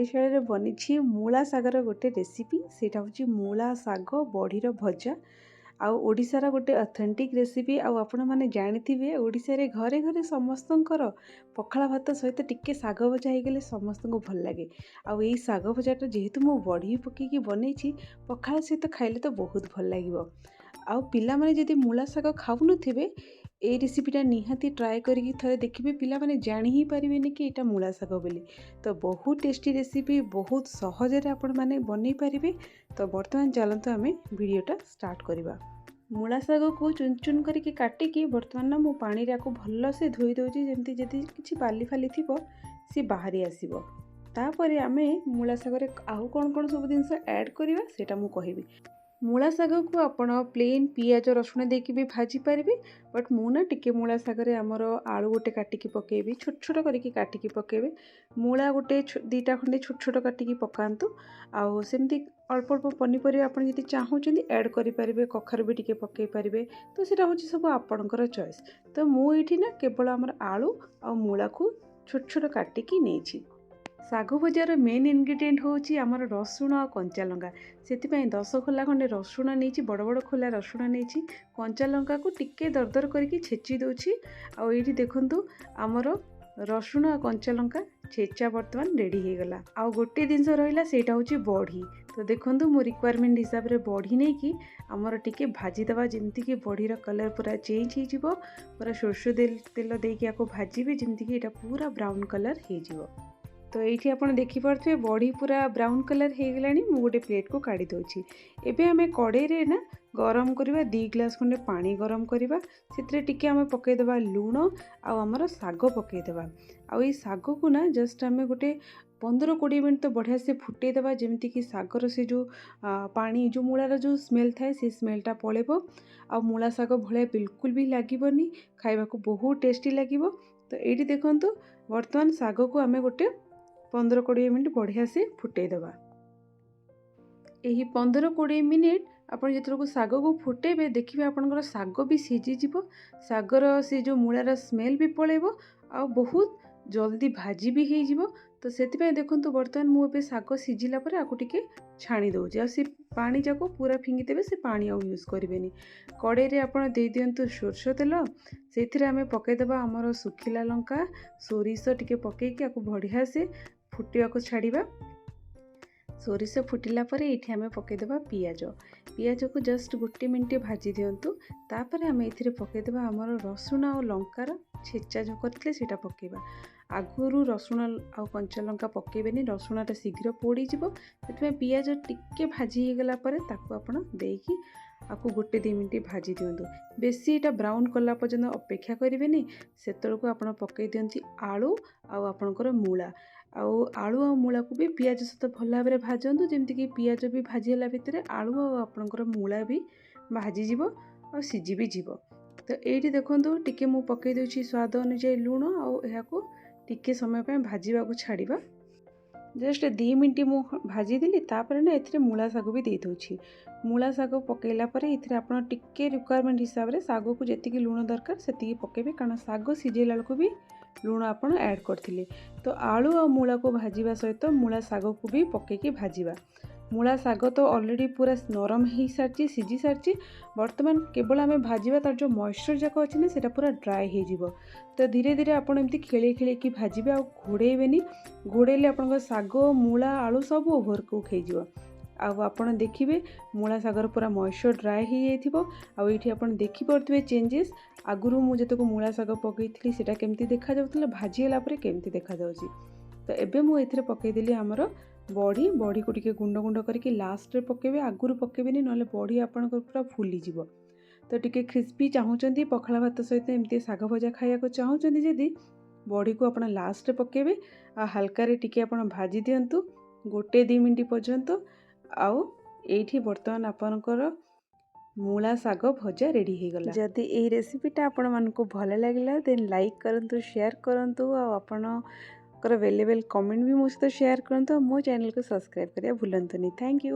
शैली बनी मूला शागर गोटे रेसिपी सेटा हूँ मूला शाग बड़ीर भजा आउ ओडिशार गोटे ऑथेंटिक रेसिपी आउ आपण मैंने जानी ओडिशा रे घरे घरे समस्तंकर पखाला भात सहित टिके शाग भजा होगले समस्त को भल लगे। आउ यही शाग भजाटा जेहेतु मु बड़ी पकईकी बनई पखाला सहित खाइले तो बहुत भल लगे। आउ पिला माने जदि मूला शाग खाऊ नथिबे ए रेसिपीटा निहाती ट्राए करिकी थरे देखिए पिला माने जानी ही पारिबेनी कि एटा मूला शाग बोली। तो बहुत टेस्टी रेसिपी बहुत सहजरे आपण माने बनै पारिबे। तो वर्तमान चलते आम वीडियोटा स्टार्ट करिबा। मूला शाग को चुन चुन करके काटिकी वर्तमान ना मु पानी रे को भल से धोई दउची जेमती जदि किछि बाली फाली थिबो सी बाहरी आसीबो। तापरे आमे मूला शाग रे आउ कोन कोन सब जिंस ऐड करिबा सेटा मु कहिबी। मूला शाग को आपण प्लेन पियाज रसुण देकी भी भाजी पारिबे बट मु ना टिके मूला शाग रे हमर आलू गोटे काटिकी पकेबी छोट छोट करके काटिकी पकेबे। मूला गोटे दीटा खंडे छोट छोट काटिकी पकांतु आउ सेमती अल्प अल्प पनीपरिया आपण जदि चाहूचंदी ऐड करि पारिबे कखर भी टिके पके पारिबे। तो सेटा होची सब आपणकर चॉइस। तो मु एठी ना केवल हमर आलू आ मूला को छोट छोट काटिकी नेछि। शाग भजार मेन इनग्रेडिएंट होची आमर रसुण और कंचा लंका से 10 खोला खंडे रसुण नहीं बड़ बड़ खोला रसुण नहीं कंचा लंका को टिके दरदर करके छेची दूची। आउ ये देखंतु आमर रसुण और कंचा लंका छेचा बर्तमान रेडी हो गला। आउ गोटे जिनस रहिला सेटा होची बड़ी। तो देखंतु मो रिक्वायरमेंट हिसाब रे बड़ी नहीं कि आमर टिके भाजी दबा जेमती कि बड़ीर कलर पूरा चेंज हो जिवो। पूरा सोरसो तेल देकी आको भाजीबे जेमती कि एटा पूरा ब्राउन कलर हो जिवो। तो ये आप देखिपे बड़ी पूरा ब्राउन कलर हो गलानी। मु गोटे प्लेट को काढ़ी दूची। एबे आमे कड़े रे ना गरम करवा 2 ग्लास खंडे पानी गरम करवा से टिके आमे पकेदेवा लुण आउ आमर शाग पकेदेवा। आउ ये शाग को ना जस्ट आमे गोटे 15-20 मिनट तो बढ़िया से फुटेदेवा जेमती कि शागर से जो पानी जो मूलार जो स्मेल थाए से स्मेलटा पड़ेबो। आ मूला शाग भलिया बिल्कुल भी लागिबनी खाइबा को बहुत टेस्टी लागिबो। तो ये देखंतु वर्तमान शाग को आमे गोटे 15-20 मिनट बढ़िया से फुटेदेवा। यही 15-20 मिनट आप जो शाग को फुटेबे देखिए आपंकर शाग भी सीझीज शागर से जो मूलार स्मेल भी पड़ेबो आ बहुत जल्दी भाजी भी हो। तो से देखो बर्तमान मुझे शाग सीझिला पर आपको टिके छाणी दौची आ पानी जाक पूरा फिंगिदेवे से पानी आउ यूज करेंगे। कड़े रे आप दे दिंतु सोरसो तेल से आम पकईदेवा आमर सुखिला लंका सोरिष टिके पकईकी आपको बढ़िया से फुटिया को छाड़िबा। सोरिष फुटिला पर ये आम पकईदेवा पियाज को जस्ट 1 मिनट भाजी दिंतु। तापर आम ए पकईदेवा आमर रसुण और लंकार छेचा जो करते सेटा पकेबा। आगुरु रसुण आ कंचा लंका पकेबेनी रसुणटा शीघ्र पोड़ीजिवो। से पियाज टिके भाजी हो गला पर ताकू आपण देकी आपको 1-2 मिनट भाजी दिंतु। बेसी यहाँ ब्राउन कला पर्यंत अपेक्षा करेंगे। से आप पकई दिंती आलू आपणकर मूला आलू आ मूला को भी पियाज सहित भल भाव में भाजतु जमती कि पियाज भी भाजीला भितर आलू आपणकर मूला भी भाजीज आ सीझी भी जीव। तो ये देखूँ टिके मु पकई दूची स्वाद अनुसार लुण आको टिके समय पर भाजवा को छाड़िबा। जस्ट 2 मिनट मु भाजीदेली तापर ना ए मूला शाग भी दे दूची। मूला शाग पकईला ये आप टिके रिक्वायरमेंट हिसाब से शाग को जी लुण दरकार से पकेबे कारण शाग सीझेला को भी लुण आप ऐड करथिले। तो आलू और मूला को भाजीबा सहित मूला शाग को भी पकईकी भाजीबा। मूला शाग तो ऑलरेडी पूरा नरम हो सारी सीझी सारी बर्तमान केवल आम भाजवा तार जो मॉइस्चर जाक अच्छी ना से पूरा ड्राए हो। तो धीरे धीरे आप एमती खेले खेले कि भाजबे आ घोड़ेबेनी घोड़ेले आप शाग मूला आलू सब ओभर कुक हो। आपन देखिए मूला शागर पूरा मॉइस्चर ड्राए हो जाइए। आप देखिपे चेंजेस आगुरी मुझे तो मूला शाग पकई से केमती देखा जाउतला भाजीला केमती देखा जाउची। तो एबे मु एथिरे पकईदेली आमर बड़ी बड़ी को टिके गुंड गुंड करके लास्ट रे पकेबे आगुरी पकेबेनी नले बड़ी आपनकर पूरा फुली जिवो। तो टिके क्रिस्पी चाहूचंदी पखाला भात सहित एमती शाग भजा खाया को चाहूचंदी जदि बड़ी को आपण लास्ट रे पकेबे आ हल्का रे टिके आपण भाजी दियंतु 1-2 मिनट पर्यंत। आउ एठी बर्तमान आपनकर मूला शाग भजा रेडी हो गला। जदि ए रेसिपीटा आपण मानको भल लागिला देन लाइक करंतु शेयर करंतु आ आपनकर वेलेबल कमेंट भी मो सहित शेयर करंतु। मो चैनल को सब्सक्राइब करिया भूलंतुनी। Thank you.